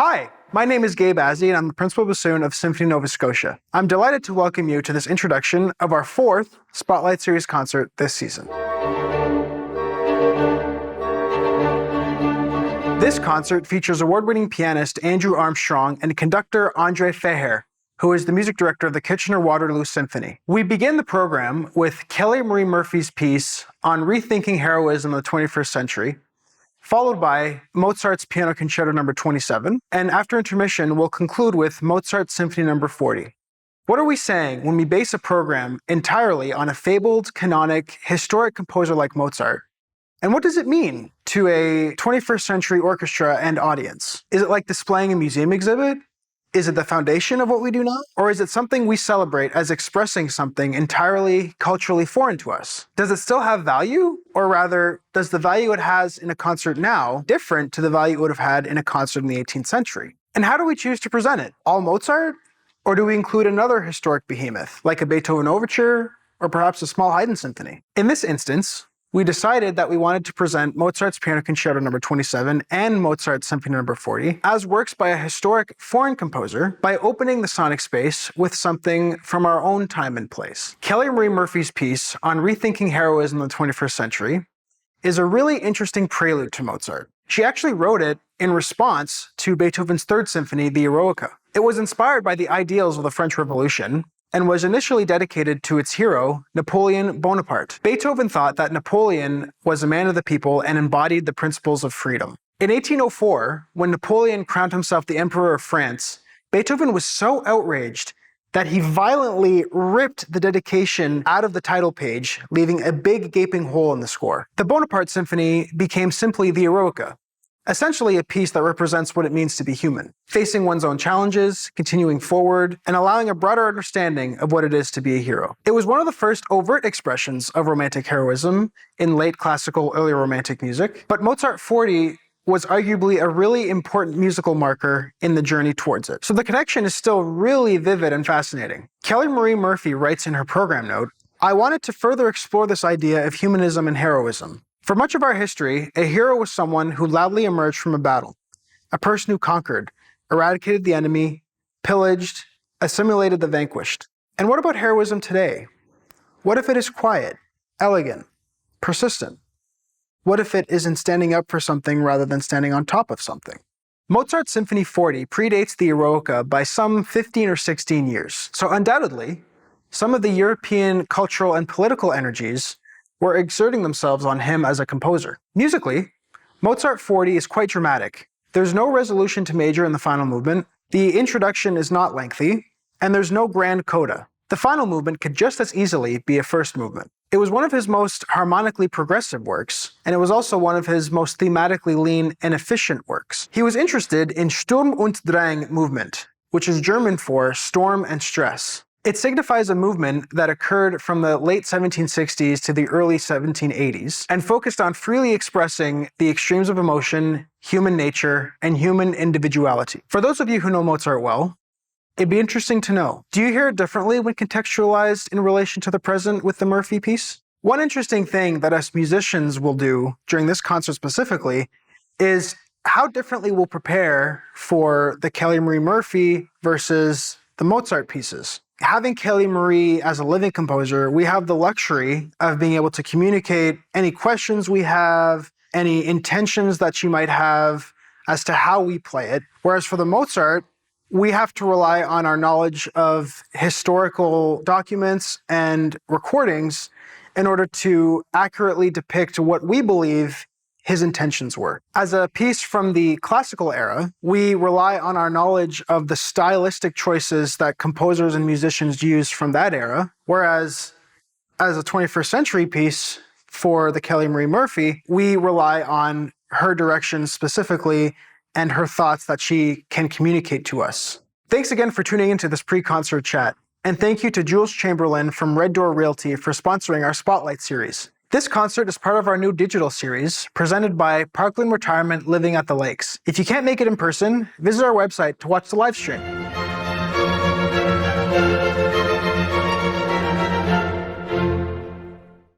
Hi, my name is Gabe, Azzie, and I'm the principal bassoon of Symphony Nova Scotia. I'm delighted to welcome you to this introduction of our fourth Spotlight Series concert this season. This concert features award-winning pianist Andrew Armstrong and conductor Andre Feher, who is the music director of the Kitchener-Waterloo Symphony. We begin the program with Kelly Marie Murphy's piece on Rethinking Heroism in the 21st Century, followed by Mozart's Piano Concerto No. 27, and after intermission, we'll conclude with Mozart's Symphony No. 40. What are we saying when we base a program entirely on a fabled, canonic, historic composer like Mozart? And what does it mean to a 21st century orchestra and audience? Is it like displaying a museum exhibit? Is it the foundation of what we do now? Or is it something we celebrate as expressing something entirely culturally foreign to us? Does it still have value? Or rather, does the value it has in a concert now different to the value it would have had in a concert in the 18th century? And how do we choose to present it? All Mozart? Or do we include another historic behemoth, like a Beethoven overture, or perhaps a small Haydn symphony? In this instance, we decided that we wanted to present Mozart's Piano Concerto No. 27 and Mozart's Symphony No. 40 as works by a historic foreign composer by opening the sonic space with something from our own time and place. Kelly Marie Murphy's piece on Rethinking Heroism in the 21st Century is a really interesting prelude to Mozart. She actually wrote it in response to Beethoven's Third Symphony, the Eroica. It was inspired by the ideals of the French Revolution and was initially dedicated to its hero, Napoleon Bonaparte. Beethoven thought that Napoleon was a man of the people and embodied the principles of freedom. In 1804, when Napoleon crowned himself the Emperor of France, Beethoven was so outraged that he violently ripped the dedication out of the title page, leaving a big gaping hole in the score. The Bonaparte Symphony became simply the Eroica, essentially a piece that represents what it means to be human, facing one's own challenges, continuing forward, and allowing a broader understanding of what it is to be a hero. It was one of the first overt expressions of romantic heroism in late classical, early romantic music, but Mozart 40 was arguably a really important musical marker in the journey towards it. So the connection is still really vivid and fascinating. Kelly Marie Murphy writes in her program note, "I wanted to further explore this idea of humanism and heroism. For much of our history, a hero was someone who loudly emerged from a battle, a person who conquered, eradicated the enemy, pillaged, assimilated the vanquished. And what about heroism today? What if it is quiet, elegant, persistent? What if it isn't standing up for something rather than standing on top of something?" Mozart's Symphony 40 predates the Eroica by some 15 or 16 years, so undoubtedly, some of the European cultural and political energies were exerting themselves on him as a composer. Musically, Mozart 40 is quite dramatic. There's no resolution to major in the final movement, the introduction is not lengthy, and there's no grand coda. The final movement could just as easily be a first movement. It was one of his most harmonically progressive works, and it was also one of his most thematically lean and efficient works. He was interested in Sturm und Drang movement, which is German for storm and stress. It signifies a movement that occurred from the late 1760s to the early 1780s and focused on freely expressing the extremes of emotion, human nature, and human individuality. For those of you who know Mozart well, it'd be interesting to know, do you hear it differently when contextualized in relation to the present with the Murphy piece? One interesting thing that us musicians will do during this concert specifically is how differently we'll prepare for the Kelly Marie Murphy versus the Mozart pieces. Having Kelly Marie as a living composer, we have the luxury of being able to communicate any questions we have, any intentions that she might have as to how we play it. Whereas for the Mozart, we have to rely on our knowledge of historical documents and recordings in order to accurately depict what we believe his intentions were. As a piece from the classical era, we rely on our knowledge of the stylistic choices that composers and musicians used from that era, whereas as a 21st century piece for the Kelly Marie Murphy, we rely on her direction specifically and her thoughts that she can communicate to us. Thanks again for tuning into this pre-concert chat, and thank you to Jules Chamberlain from Red Door Realty for sponsoring our Spotlight series. This concert is part of our new digital series presented by Parkland Retirement Living at the Lakes. If you can't make it in person, visit our website to watch the live stream.